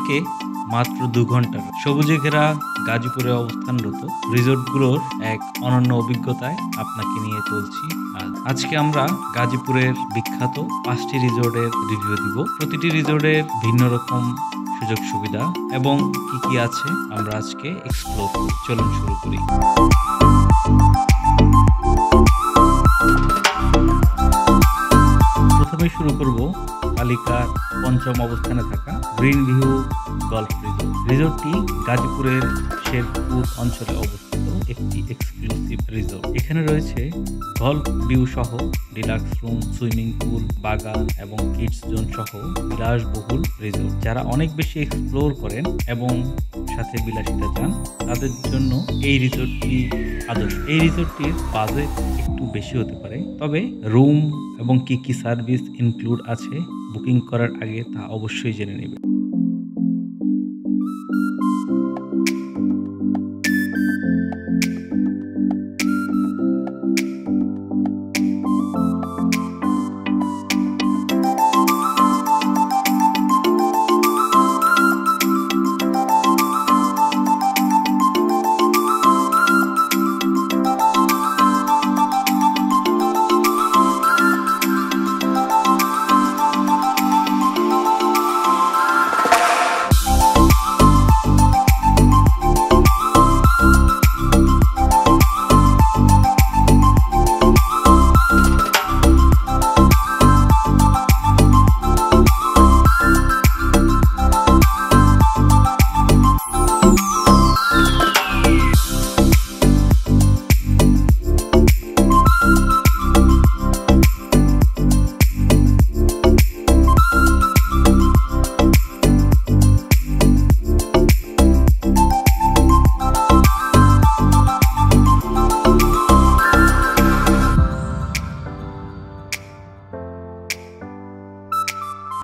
থেকে মাত্র 2 ঘন্টার সবুজে ঘেরা গাজীপুরে অবস্থানরত রিসোর্টগুলোর এক অনন্য অভিজ্ঞতায় আপনাকে নিয়ে চলছি। আজকে আমরা গাজীপুরের বিখ্যাত 5টি রিসোর্টের রিভিউ দিব। প্রতিটি রিসোর্টের ভিন্ন রকম সুযোগ সুবিধা এবং কি আছে আমরা আজকে এক্সপ্লোর করি। চলুন শুরু করি। প্রথমে শুরু করব তালিকার ৫ম অবস্থানে থাকা গ্রিন ভিউ গল্ফ রিসোর্ট। রিসোর্টটি গাজীপুরের শেরপুর অঞ্চলে অবস্থিত একটি এক্সক্লুসিভ রিসোর্ট। এখানে রয়েছে গল্ফ ভিউ সহ ডিলাক্স রুম, সুইমিং পুল, বাগান এবং কিডস জোন সহ বিলাসবহুল রিসোর্ট। যারা অনেক বেশি এক্সপ্লোর করেন এবং সাথে বিলাসিতা চান তাদের জন্য এই রিসোর্টটি আদর্শ। এই রিসোর্টটির বাজেট একটু বেশি হতে পারে, তবে রুম এবং কি সার্ভিস ইনক্লুড আছে বুকিং করার আগে তা অবশ্যই জেনে নেবে।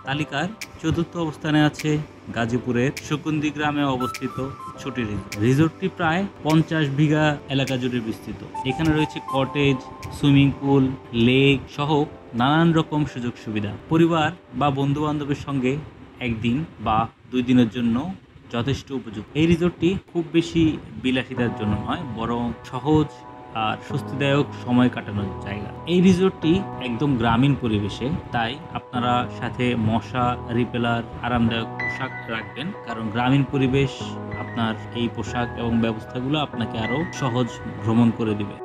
তালিকার ৪র্থ অবস্থানে আছে গাজীপুরের সুকুন্দি গ্রামে অবস্থিত ছোটি রিসোর্ট। রিসোর্টটি প্রায় ৫০ বিঘা এলাকা জুড়ে বিস্তৃত। এখানে রয়েছে কটেজ, সুইমিং পুল, লেক সহ নানান রকম সুযোগ সুবিধা। পরিবার বা বন্ধু বান্ধবের সঙ্গে একদিন বা 2 দিনের জন্য যথেষ্ট উপযুক্ত। এই রিসোর্টটি খুব বেশি বিলাসিতার জন্য নয়, বরং সহজ আর স্বস্তিদায়ক সময় কাটানোর জায়গা। এই রিসোর্টটি একদম গ্রামীণ পরিবেশে, তাই আপনারা সাথে মশা রিপেলার আরামদায়ক পোশাক রাখবেন, কারণ গ্রামীণ পরিবেশ আপনার এই পোশাক এবং ব্যবস্থাগুলো আপনাকে আরো সহজ ভ্রমণ করে দিবে।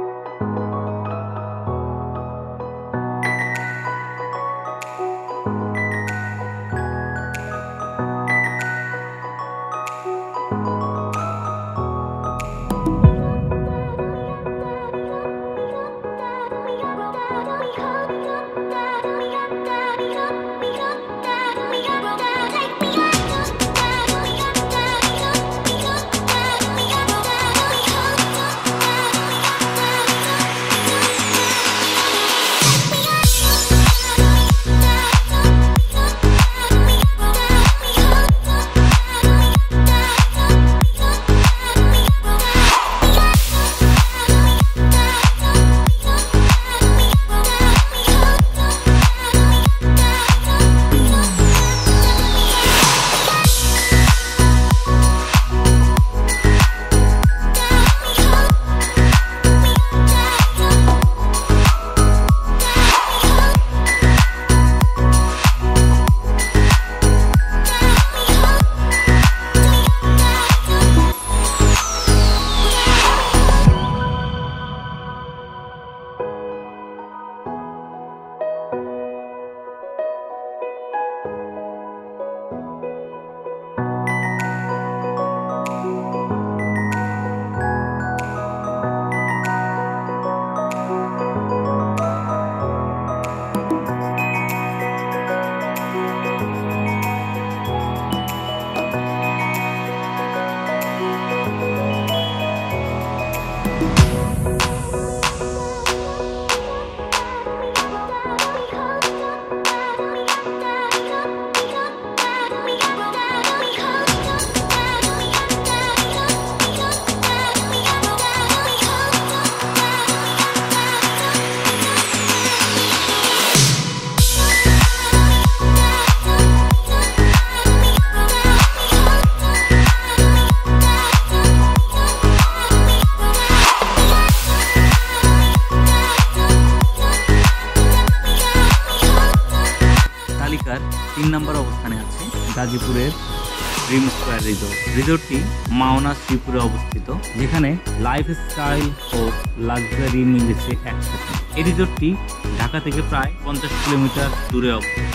তালিকার 3 নম্বর অবস্থানে আছে গাজীপুরের ড্রিম স্কয়ার রিসোর্ট। রিসোর্টটি মাওনা শ্রীপুরে অবস্থিত, যেখানে লাইফস্টাইল ও লাক্সারি মিলেছে একসাথে। এই রিসোর্টটি ঢাকা থেকে প্রায় 50 কিলোমিটার দূরে অবস্থিত।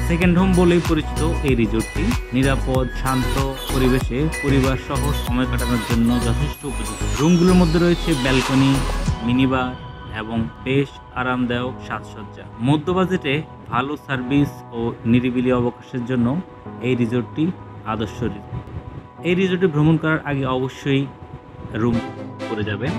সেকেন্ড হোম বলেই পরিচিত এই রিসোর্টটি নিরাপদ, শান্ত পরিবেশে পরিবার সহ সময় কাটানোর জন্য যথেষ্ট উপযুক্ত। রুমগুলোর মধ্যে রয়েছে ব্যালকনি, মিনিবার এবং বেশ আরামদায়ক সাজসজ্জা। মধ্য বাজেটে ভালো সার্ভিস ও নিরিবিলি অবকাশের জন্য এই রিসোর্টটি আদর্শ রিসোর্ট। এই রিসোর্টে ভ্রমণ করার আগে অবশ্যই রুম করে যাবেন।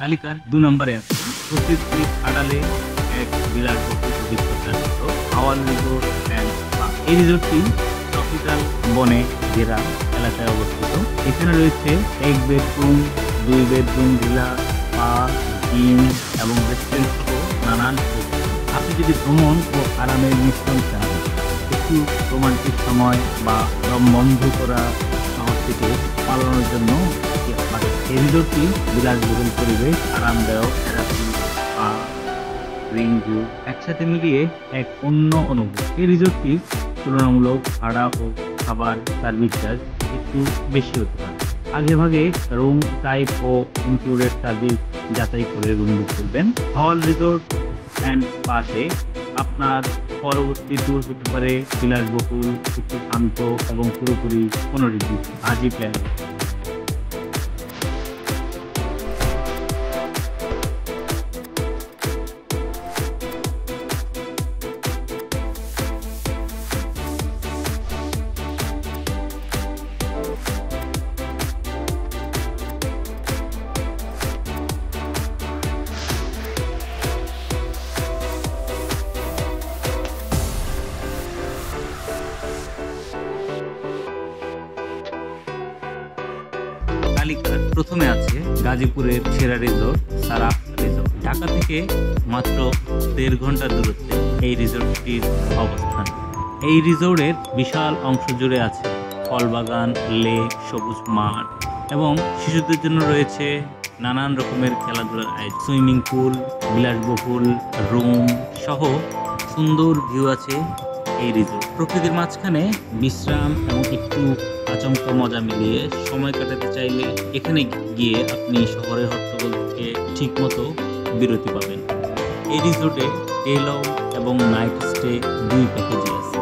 তালিকার 2 নম্বরে আছে প্রকৃতির আড়ালে এক বিরাট অভিজ্ঞতা হাওয়াল রিসোর্ট অ্যান্ড স্পা। এই রিসোর্টটি ট্রপিক্যাল বনে ঘেরা এলাকায় অবস্থিত। এখানে রয়েছে 1 bedroom, 2 bedroom villa, spa, gym এবং রেস্টুরেন্ট সহ নানান সুবিধা। আপনি যদি ভ্রমণ ও আরামের মিশ্রণ চান, একটু রোমান্টিক সময় বা দম বন্ধ করা সংস্কৃতি পালনের জন্য এই রিসোর্টটি বিলাসবহুল পরিবেশ, আরামদায়ক থেরাপি, স্পা, গ্রিন ভিউ একসাথে মিলিয়ে এক অন্য অনুভূতি। এই রিসোর্টটি তুলনামূলক ভাড়া ও খাবার সার্ভিস চার্জ একটু বেশি হতে পারে। আগে ভাগে রুম টাইপ ও ইনক্লুডেড সার্ভিস যাচাই করে রুম বুক করবেন। হল রিসোর্ট অ্যান্ড স্পাতে আপনার পরবর্তী ট্যুর হতে পারে বিলাসবহুল, একটু শান্ত এবং পুরোপুরি পুনরুজ্জীবিত। আজই প্ল্যান। তালিকার প্রথমে আছে গাজীপুরের সেরা রিসোর্ট সারাফ রিসোর্ট। ঢাকা থেকে মাত্র 1.5 ঘন্টার দূরত্বে এই রিসোর্টটির অবস্থান। এই রিসোর্টের বিশাল অংশ জুড়ে আছে ফলবাগান, লেক, সবুজ মাঠ এবং শিশুদের জন্য রয়েছে নানান রকমের খেলাধুলার আয়োজন। সুইমিং পুল, বিলাসবহুল রুম সহ সুন্দর ভিউ আছে এই রিসোর্ট। প্রকৃতির মাঝখানে বিশ্রাম এবং একটু আচমকা মজা মিলিয়ে সময় কাটাতে চাইলে এখানে গিয়ে আপনি শহরের হট্টগোল থেকে ঠিকমতো বিরতি পাবেন। এই রিসোর্টে ডে লং এবং নাইট স্টে 2 প্যাকেজই আছে।